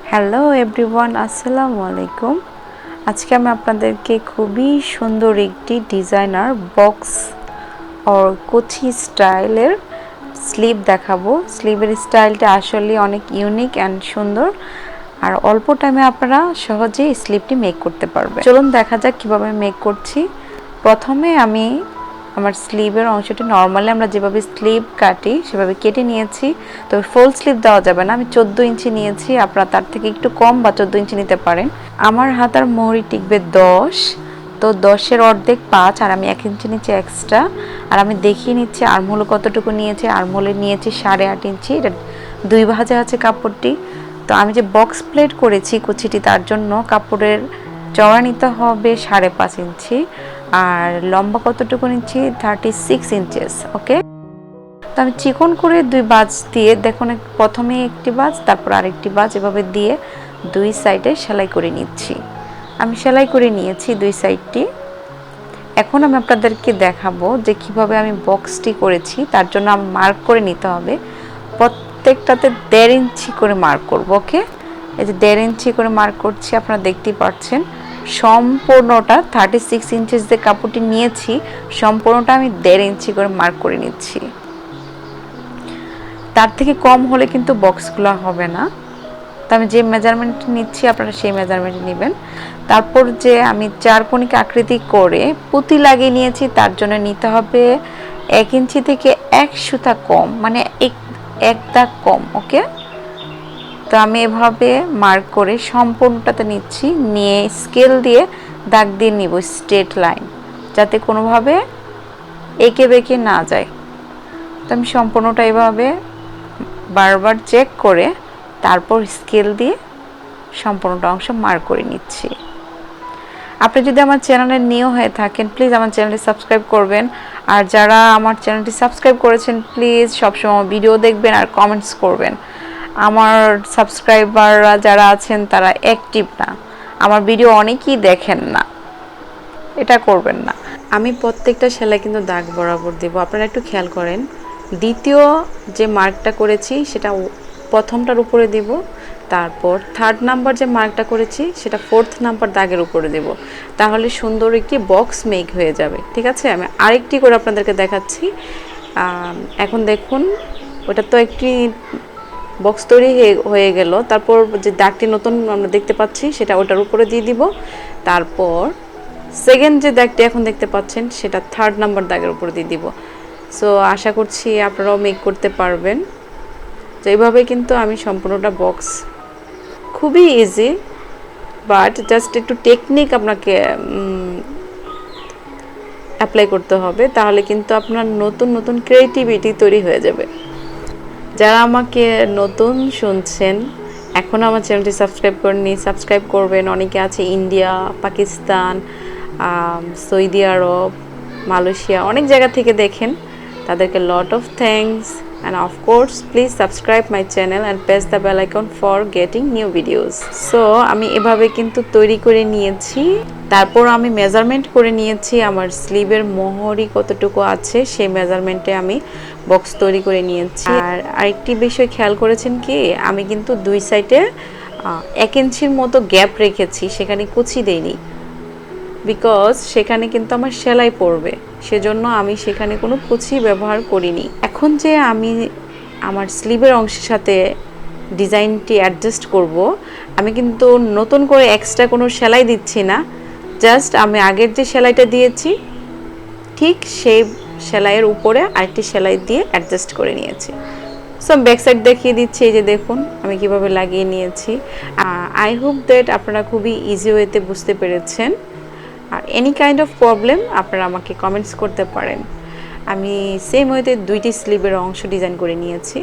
Hello everyone, আসসালামু আলাইকুম। আজকে আমি আপনাদেরকে খুবই সুন্দর একটি ডিজাইনার বক্স আর কুচি স্টাইলের স্লিভ দেখাবো। স্লিভের স্টাইলটা আসলে অনেক ইউনিক অ্যান্ড সুন্দর, আর অল্প টাইমে আপনারা সহজেই স্লিভটি মেক করতে পারবেন। চলুন দেখা যাক কিভাবে মেক করছি। প্রথমে আমি আমার স্লিভের অংশটি নর্মালি আমরা যেভাবে স্লিভ কাটি সেভাবে কেটে নিয়েছি, তবে ফুল স্লিভ দেওয়া যাবে না। আমি 14 ইঞ্চি নিয়েছি, আপনারা তার থেকে একটু কম বা 14 ইঞ্চি নিতে পারেন। আমার হাতার মোহরি টিকবে 10, তো 10-এর অর্ধেক 5, আর আমি 1 ইঞ্চি নিচে এক্সট্রা। আর আমি দেখিয়ে নিচ্ছি আর্মহোল কতটুকু নিয়েছি। আর্মহোলে নিয়েছি 8.5 ইঞ্চি, এটা 2 ভাঁজে আছে কাপড়টি। তো আমি যে বক্স প্লেট করেছি কুচিটি, তার জন্য কাপড়ের চওড়া নিতে হবে 5.5 ইঞ্চি, আর লম্বা কতটুকু নিচ্ছি 36 ইঞ্চেস। ওকে, তো আমি চিকন করে 2 বাজ দিয়ে, দেখুন প্রথমে একটি বাজ তারপর আরেকটি বাজ এভাবে দিয়ে 2 সাইডে সেলাই করে নিচ্ছি। আমি সেলাই করে নিয়েছি 2 সাইডটি। এখন আমি আপনাদেরকে দেখাবো যে কিভাবে আমি বক্সটি করেছি। তার জন্য আমি মার্ক করে নিতে হবে, প্রত্যেকটাতে 1.5 ইঞ্চি করে মার্ক করব। ওকে, এই যে 1.5 ইঞ্চি করে মার্ক করছি, আপনারা দেখতেই পাচ্ছেন। সম্পূর্ণটা 36 ইঞ্চেস যে কাপড়টি নিয়েছি, সম্পূর্ণটা আমি 1.5 ইঞ্চি করে মার্ক করে নিচ্ছি। তার থেকে কম হলে কিন্তু বক্সগুলো হবে না। তো আমি যে মেজারমেন্ট নিচ্ছি আপনারা সেই মেজারমেন্ট নেবেন। তারপর যে আমি 4 কণিকা আকৃতি করে পুঁতি লাগিয়ে নিয়েছি, তার জন্য নিতে হবে 1 ইঞ্চি থেকে 1 সুতা কম, মানে এক দাগ কম। ওকে, তো আমি এভাবে মার্ক করে সম্পূর্ণটাতে নিচ্ছি, নিয়ে স্কেল দিয়ে দাগ দিয়ে নিব স্ট্রেট লাইন, যাতে কোনোভাবে এঁকে বেঁকে না যায়। তো আমি সম্পূর্ণটা এভাবে বারবার চেক করে তারপর স্কেল দিয়ে সম্পূর্ণটা অংশ মার্ক করে নিচ্ছি। আপনি যদি আমার চ্যানেলে নিউ হয়ে থাকেন, প্লিজ আমার চ্যানেলটি সাবস্ক্রাইব করবেন। আর যারা আমার চ্যানেলটি সাবস্ক্রাইব করেছেন, প্লিজ সবসময় ভিডিও দেখবেন আর কমেন্টস করবেন। আমার সাবস্ক্রাইবাররা যারা আছেন তারা অ্যাক্টিভ না, আমার ভিডিও অনেকেই দেখেন না, এটা করবেন না। আমি প্রত্যেকটা সেলাই কিন্তু দাগ বরাবর দেব, আপনারা একটু খেয়াল করেন। দ্বিতীয় যে মার্কটা করেছি সেটা প্রথমটার উপরে দেব, তারপর 3rd নাম্বার যে মার্কটা করেছি সেটা 4th নাম্বার দাগের উপরে দেব, তাহলে সুন্দর একটি বক্স মেক হয়ে যাবে। ঠিক আছে, আমি আরেকটি করে আপনাদেরকে দেখাচ্ছি। এখন দেখুন, ওটা তো একটি বক্স তৈরি হয়ে গেল। তারপর যে দাগটি নতুন আমরা দেখতে পাচ্ছি সেটা ওটার উপরে দিয়ে দিব। তারপর সেকেন্ড যে দাগটি এখন দেখতে পাচ্ছেন সেটা 3rd নাম্বার দাগের উপরে দিয়ে দিব। সো আশা করছি আপনারাও মেক করতে পারবেন। তো এইভাবে কিন্তু আমি সম্পূর্ণটা বক্স, খুবই ইজি, বাট জাস্ট একটু টেকনিক আপনাকে অ্যাপ্লাই করতে হবে, তাহলে কিন্তু আপনার নতুন নতুন ক্রিয়েটিভিটি তৈরি হয়ে যাবে। যারা আমাকে নতুন শুনছেন, এখন আমার চ্যানেলটি সাবস্ক্রাইব করেননি, সাবস্ক্রাইব করবেন। অনেকে আছে ইন্ডিয়া, পাকিস্তান, সৌদি আরব, মালয়েশিয়া, অনেক জায়গা থেকে দেখেন, তাদেরকে lot of thanks. and of course please subscribe my channel and press the bell icon for getting new videos. so আমি এভাবে কিন্তু তৈরি করে নিয়েছি। তারপর আমি মেজারমেন্ট করে নিয়েছি আমার স্লিভের মোহরি কতটুকু আছে, সেই মেজারমেন্টে আমি বক্স তৈরি করে নিয়েছি। আর আরেকটি বিষয় খেয়াল করেছেন কি, আমি কিন্তু 2 সাইডে 1 ইঞ্চির মতো গ্যাপ রেখেছি, সেখানে কুচি দেইনি, বিকজ সেখানে কিন্তু আমার সেলাই পড়বে, সেজন্য আমি সেখানে কোনো কুচি ব্যবহার করিনি। এখন যে আমি আমার স্লিভের অংশের সাথে ডিজাইনটি অ্যাডজাস্ট করব, আমি কিন্তু নতুন করে এক্সট্রা কোনো সেলাই দিচ্ছি না, জাস্ট আমি আগের যে সেলাইটা দিয়েছি ঠিক সেই সেলাইয়ের উপরে আরেকটি সেলাই দিয়ে অ্যাডজাস্ট করে নিয়েছি। সো ব্যাক সাইড দেখিয়ে দিচ্ছি, এই যে দেখুন আমি কিভাবে লাগিয়ে নিয়েছি। আই হোপ দ্যাট আপনারা খুবই ইজি ওয়েতে বুঝতে পেরেছেন। আর এনি কাইন্ড অফ প্রবলেম আপনারা আমাকে কমেন্টস করতে পারেন। আমি সেম ওয়েতে 2টি স্লিভের অংশ ডিজাইন করে নিয়েছি।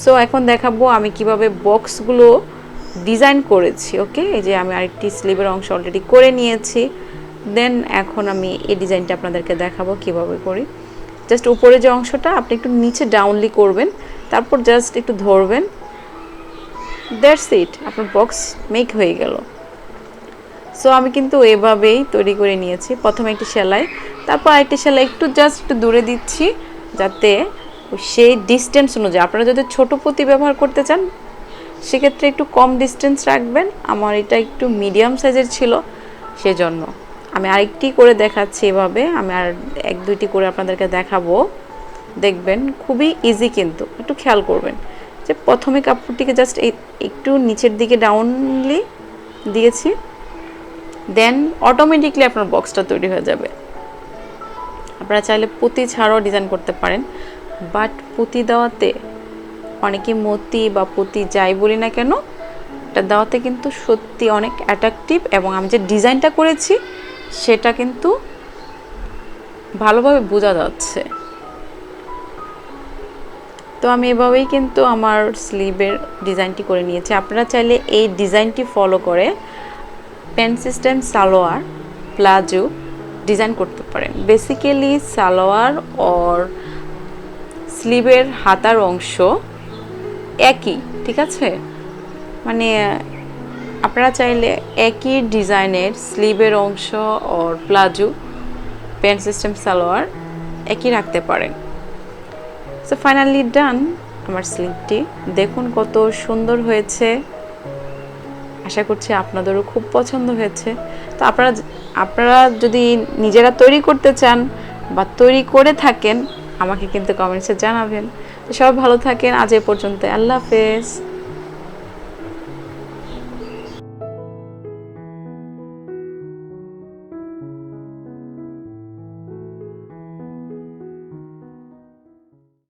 সো এখন দেখাবো আমি কিভাবে বক্সগুলো ডিজাইন করেছি। ওকে, এই যে আমি আরেকটি স্লিভের অংশ অলরেডি করে নিয়েছি। দেন এখন আমি এই ডিজাইনটা আপনাদেরকে দেখাবো কিভাবে করি। জাস্ট উপরে যে অংশটা আপনি একটু নিচে ডাউনলি করবেন, তারপর জাস্ট একটু ধরবেন, দ্যাটস ইট, আপনার বক্স মেক হয়ে গেল। সো আমি কিন্তু এভাবেই তৈরি করে নিয়েছি। প্রথমে একটি সেলাই, তারপর আরেকটি সেলাই একটু জাস্ট একটু দূরে দিচ্ছি, যাতে সেই ডিস্টেন্স অনুযায়ী আপনারা যদি ছোট পুঁতি ব্যবহার করতে চান সেক্ষেত্রে একটু কম ডিস্টেন্স রাখবেন। আমার এটা একটু মিডিয়াম সাইজের ছিল, সেজন্য আমি আরেকটি করে দেখাচ্ছি। এভাবে আমি আর এক দুইটি করে আপনাদেরকে দেখাবো, দেখবেন খুবই ইজি। কিন্তু একটু খেয়াল করবেন যে প্রথমে কাপড়টিকে জাস্ট একটু নিচের দিকে ডাউনলি দিয়েছি, দেন অটোমেটিকলি আপনার বক্সটা তৈরি হয়ে যাবে। আপনারা চাইলে পুঁতি ছাড়াও ডিজাইন করতে পারেন, বাট পুঁতি দেওয়াতে অনেকে মতি বা পুঁতি যাই বলি না কেন, এটা দেওয়াতে কিন্তু সত্যি অনেক অ্যাট্রাকটিভ, এবং আমি যে ডিজাইনটা করেছি সেটা কিন্তু ভালোভাবে বোঝা যাচ্ছে। তো আমি এভাবেই কিন্তু আমার স্লিভের ডিজাইনটি করে নিয়েছি। আপনারা চাইলে এই ডিজাইনটি ফলো করে pant system salwar, palazzo design করতে পারেন। বেসিক্যালি সালোয়ার ওর স্লিভের হাতার অংশ একই, ঠিক আছে? মানে আপনারা চাইলে একই ডিজাইনের স্লিভের অংশ ওর প্লাজো, প্যান্ট সিস্টেম সালোয়ার একই রাখতে পারেন। সো ফাইনালি ডান আমার স্লিভটি। দেখুন কত সুন্দর হয়েছে, আশা করছি আপনাদেরও খুব পছন্দ হয়েছে। তো আপনারা যদি নিজেরা তৈরি করতে চান বা তৈরি করে থাকেন আমাকে কিন্তু কমেন্টসে জানাবেন। তো সবাই ভালো থাকেন, আজ এ পর্যন্ত, আল্লাহ হাফেজ।